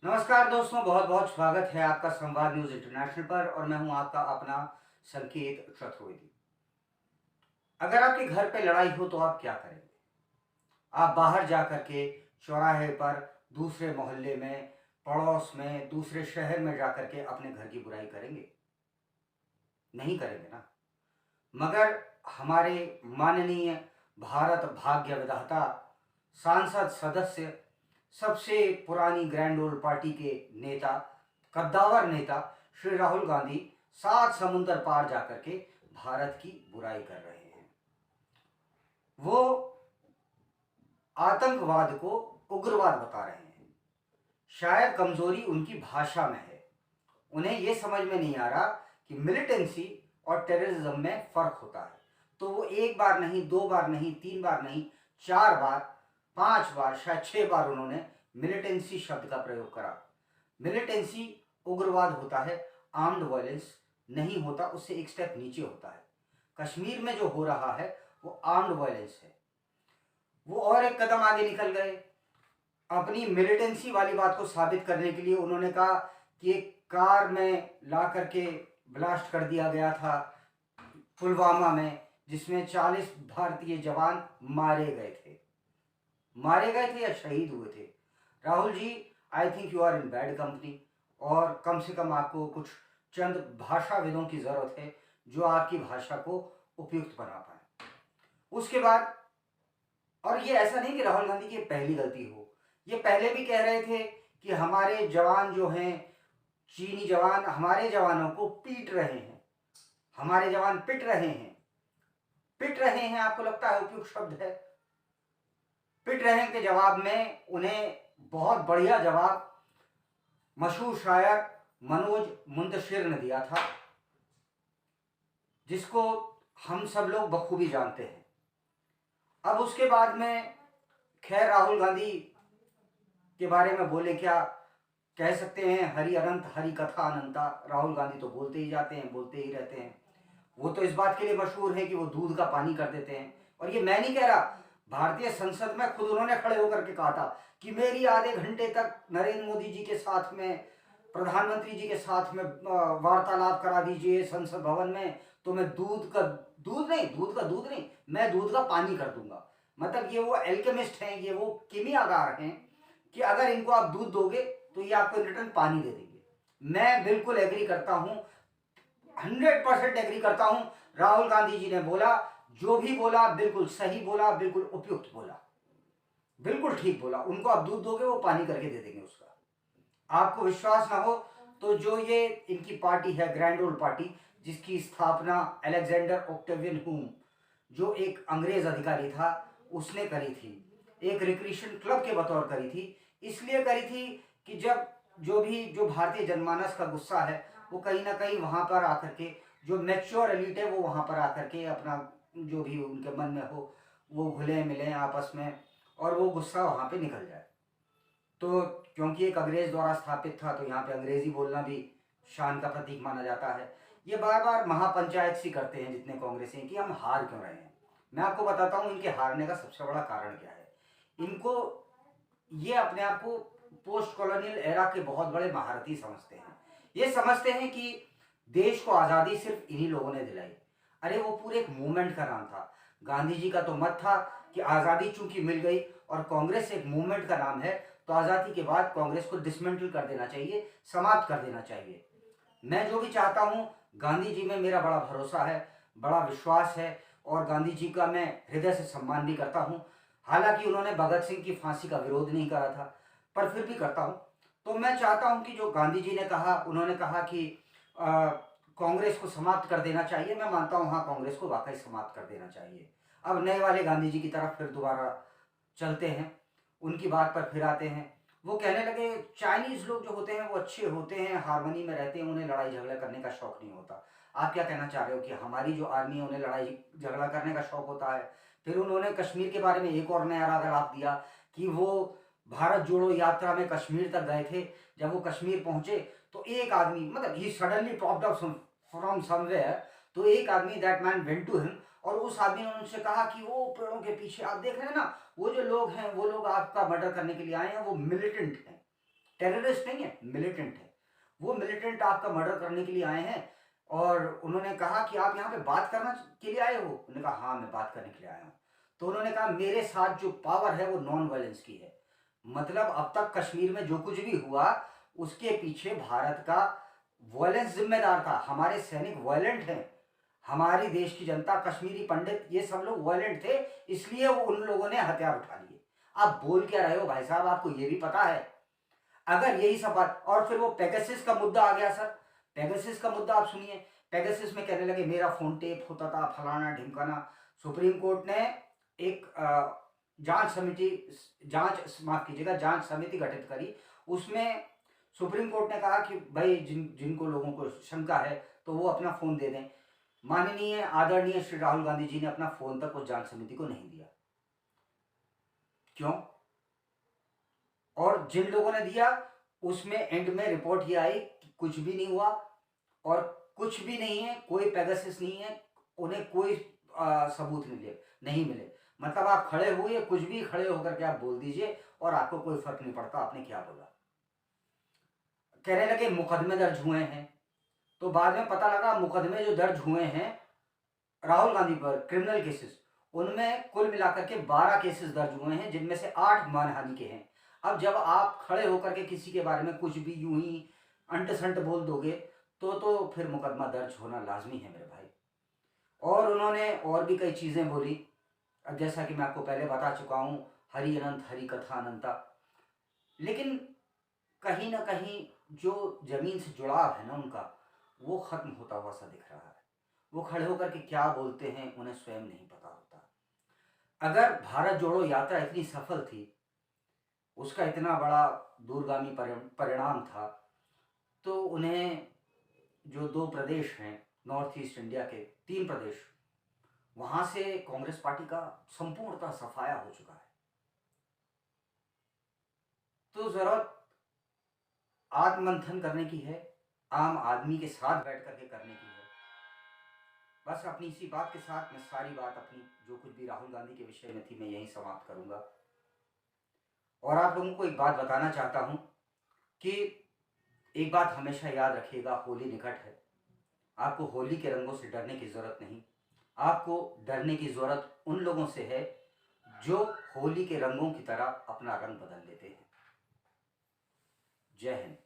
नमस्कार दोस्तों, बहुत बहुत स्वागत है आपका संवाद न्यूज इंटरनेशनल पर और मैं हूं आपका अपना संकेत चतुर्वेदी। अगर आपके घर पे लड़ाई हो तो आप क्या करेंगे? आप बाहर जा कर के चौराहे पर, दूसरे मोहल्ले में, पड़ोस में, दूसरे शहर में जा कर के अपने घर की बुराई करेंगे? नहीं करेंगे ना। मगर हमारे माननीय भारत भाग्य विधाता सांसद सदस्य, सबसे पुरानी ग्रैंड ओल्ड पार्टी के नेता, कद्दावर नेता श्री राहुल गांधी सात समुंदर पार जाकर के भारत की बुराई कर रहे हैं। वो आतंकवाद को उग्रवाद बता रहे हैं। शायद कमजोरी उनकी भाषा में है। उन्हें यह समझ में नहीं आ रहा कि मिलिटेंसी और टेररिज्म में फर्क होता है। तो वो एक बार नहीं, दो बार नहीं, तीन बार नहीं, चार बार, पांच बार, शायद छह बार उन्होंने मिलिटेंसी शब्द का प्रयोग करा। मिलिटेंसी उग्रवाद होता है, आर्म्ड वायलेंस नहीं होता, उससे एक स्टेप नीचे होता है। कश्मीर में जो हो रहा है वो आर्म्ड वायलेंस है। वो और एक कदम आगे निकल गए। अपनी मिलिटेंसी वाली बात को साबित करने के लिए उन्होंने कहा कि एक कार में ला करके ब्लास्ट कर दिया गया था पुलवामा में, जिसमें 40 भारतीय जवान मारे गए थे या शहीद हुए थे। Rahul ji, I think you are in bad company, और कम से कम आपको कुछ चंद भाषाविदों की जरूरत है जो आपकी भाषा को उपयुक्त बना पाए। उसके बाद, और ये ऐसा नहीं कि राहुल गांधी की पहली गलती हो, ये पहले भी कह रहे थे कि हमारे जवान जो हैं, चीनी जवान हमारे जवानों को पीट रहे हैं, हमारे जवान पिट रहे हैं। आपको लगता है उपयुक्त शब्द है? पिट रहे के जवाब में उन्हें बहुत बढ़िया जवाब मशहूर शायर मनोज मुंतशिर ने दिया था, जिसको हम सब लोग बखूबी जानते हैं। अब उसके बाद में खैर राहुल गांधी के बारे में बोले क्या, कह सकते हैं हरि अनंत हरि कथा अनंता। राहुल गांधी तो बोलते ही जाते हैं, बोलते ही रहते हैं। वो तो इस बात के लिए मशहूर है कि वो दूध का पानी कर देते हैं। और ये मैं नहीं कह रहा, भारतीय संसद में खुद उन्होंने खड़े होकर के कहा था कि मेरी आधे घंटे तक नरेंद्र मोदी जी के साथ में, प्रधानमंत्री जी के साथ में वार्तालाप करा दीजिए संसद भवन में, तो मैं दूध का दूध नहीं, मैं दूध का पानी कर दूंगा। मतलब ये वो एल्केमिस्ट हैं, ये वो कीमियागार हैं कि अगर इनको आप दूध दोगे तो ये आपको रिटर्न पानी दे देंगे। मैं बिल्कुल एग्री करता हूं, 100% एग्री करता हूं। राहुल गांधी जी ने बोला, जो भी बोला बिल्कुल सही बोला, बिल्कुल उपयुक्त बोला, बिल्कुल ठीक बोला। उनको आप दूध दोगे वो पानी करके दे देंगे उसका। आपको विश्वास ना हो तो जो ये इनकी पार्टी है ग्रैंड ओल्ड पार्टी, जिसकी स्थापना अलेक्जेंडर ओक्टेवियन हुम, जो एक अंग्रेज अधिकारी था, उसने करी थी, एक रिक्रिएशन क्लब के बतौर करी थी। इसलिए करी थी कि जब जो भारतीय जनमानस का गुस्सा है वो कहीं ना कहीं वहां पर आकर के, जो मैच्योर एलिट है वो वहां पर आकर के अपना जो भी उनके मन में हो वो घुले मिले आपस में, और वो गुस्सा वहां पे निकल जाए। तो क्योंकि एक अंग्रेज द्वारा स्थापित था तो यहाँ पे अंग्रेजी बोलना भी शान का प्रतीक माना जाता है। ये बार बार महापंचायत सी करते हैं जितने कांग्रेसी हैं कि हम हार क्यों रहे हैं। मैं आपको बताता हूँ इनके हारने का सबसे बड़ा कारण क्या है। इनको, ये अपने आप को पोस्ट कॉलोनियल एरा के बहुत बड़े महारथी समझते हैं। ये समझते हैं कि देश को आज़ादी सिर्फ इन्हीं लोगों ने दिलाई। अरे वो पूरे एक मूवमेंट का नाम था। गांधी जी का तो मत था कि आज़ादी चूंकि मिल गई, और कांग्रेस एक मूवमेंट का नाम है, तो आज़ादी के बाद कांग्रेस को डिसमेंटल कर देना चाहिए, समाप्त कर देना चाहिए। मैं जो भी चाहता हूँ, गांधी जी में मेरा बड़ा भरोसा है, बड़ा विश्वास है, और गांधी जी का मैं हृदय से सम्मान भी करता हूँ। हालांकि उन्होंने भगत सिंह की फांसी का विरोध नहीं करा था, पर फिर भी करता हूँ। तो मैं चाहता हूँ कि जो गांधी जी ने कहा, उन्होंने कहा कि कांग्रेस को समाप्त कर देना चाहिए, मैं मानता हूँ हाँ, कांग्रेस को वाकई समाप्त कर देना चाहिए। अब नए वाले गांधी जी की तरफ फिर दोबारा चलते हैं, उनकी बात पर फिर आते हैं। वो कहने लगे चाइनीज लोग जो होते हैं वो अच्छे होते हैं, हारमोनी में रहते हैं, उन्हें लड़ाई झगड़ा करने का शौक नहीं होता। आप क्या कहना चाह रहे हो कि हमारी जो आर्मी है उन्हें लड़ाई झगड़ा करने का शौक होता है? फिर उन्होंने कश्मीर के बारे में एक और नया आरोप दिया कि वो भारत जोड़ो यात्रा में कश्मीर तक गए थे। जब वो कश्मीर पहुंचे तो एक आदमी, मतलब ही suddenly popped up from somewhere, तो एक आदमी, that man went to him, और उस आदमी ने उनसे कहा कि वो पेड़ों के पीछे आप देख रहे हैं ना, वो जो लोग हैं वो लोग आपका मर्डर करने के लिए आए हैं, वो मिलिटेंट हैं, टेररिस्ट नहीं है, मिलिटेंट है। वो मिलिटेंट आपका मर्डर करने के लिए आए हैं और उन्होंने कहा कि आप यहाँ पे बात करना के लिए आए हो। उन्होंने कहा हाँ मैं बात करने के लिए आया हूँ। तो उन्होंने कहा मेरे साथ जो पावर है वो नॉन वायलेंस की है। मतलब अब तक कश्मीर में जो कुछ भी हुआ उसके पीछे भारत का वायलेंस जिम्मेदार था। हमारे सैनिक वायलेंट हैं, हमारी देश की जनता, कश्मीरी पंडित, ये सब लोग वायलेंट थे, इसलिए वो उन लोगों ने हथियार उठा लिए। आप बोल क्या रहे हो भाई साहब, आपको ये भी पता है? अगर यही सब बात, और फिर वो पेगासस का मुद्दा आ गया सर। पेगासस का मुद्दा आप सुनिए। पेगासस में कहने लगे मेरा फोन टेप होता था, फलाना ढिमकाना। सुप्रीम कोर्ट ने एक माफ कीजिएगा, जांच समिति गठित करी। उसमें सुप्रीम कोर्ट ने कहा कि भाई जिनको लोगों को शंका है तो वो अपना फोन दे दें। माननीय आदरणीय श्री राहुल गांधी जी ने अपना फोन तक उस जांच समिति को नहीं दिया। क्यों? और जिन लोगों ने दिया उसमें एंड में रिपोर्ट ये आई कि कुछ भी नहीं हुआ और कुछ भी नहीं है, कोई पेगासस नहीं है, उन्हें कोई सबूत नहीं मिले। मतलब आप खड़े हुए, कुछ भी खड़े होकर के आप बोल दीजिए और आपको कोई फर्क नहीं पड़ता आपने क्या बोला। कहने लगे मुकदमे दर्ज हुए हैं, तो बाद में पता लगा मुकदमे जो दर्ज हुए हैं राहुल गांधी पर, क्रिमिनल केसेस, उनमें कुल मिलाकर के 12 केसेस दर्ज हुए हैं, जिनमें से 8 मानहानि के हैं। अब जब आप खड़े होकर के किसी के बारे में कुछ भी यूं ही अंट संट बोल दोगे तो फिर मुकदमा दर्ज होना लाजमी है मेरे भाई। और उन्होंने और भी कई चीज़ें बोली। अब जैसा कि मैं आपको पहले बता चुका हूँ, हरि अनंत हरि कथा अनंता। लेकिन कहीं ना कहीं जो जमीन से जुड़ाव है ना उनका, वो खत्म होता हुआ सा दिख रहा है। वो खड़े होकर के क्या बोलते हैं उन्हें स्वयं नहीं पता होता। अगर भारत जोड़ो यात्रा इतनी सफल थी, उसका इतना बड़ा दूरगामी परिणाम था, तो उन्हें जो 2 प्रदेश हैं नॉर्थ ईस्ट इंडिया के, 3 प्रदेश, वहां से कांग्रेस पार्टी का संपूर्णतः सफाया हो चुका है। तो जरूरत आत्ममंथन करने की है, आम आदमी के साथ बैठ करके करने की है। बस अपनी इसी बात के साथ मैं सारी बात अपनी जो कुछ भी राहुल गांधी के विषय में थी मैं यहीं समाप्त करूंगा। और आप लोगों को एक बात बताना चाहता हूं कि एक बात हमेशा याद रखिएगा, होली निकट है। आपको होली के रंगों से डरने की जरूरत नहीं, आपको डरने की जरूरत उन लोगों से है जो होली के रंगों की तरह अपना रंग बदल लेते हैं। जय हिंद।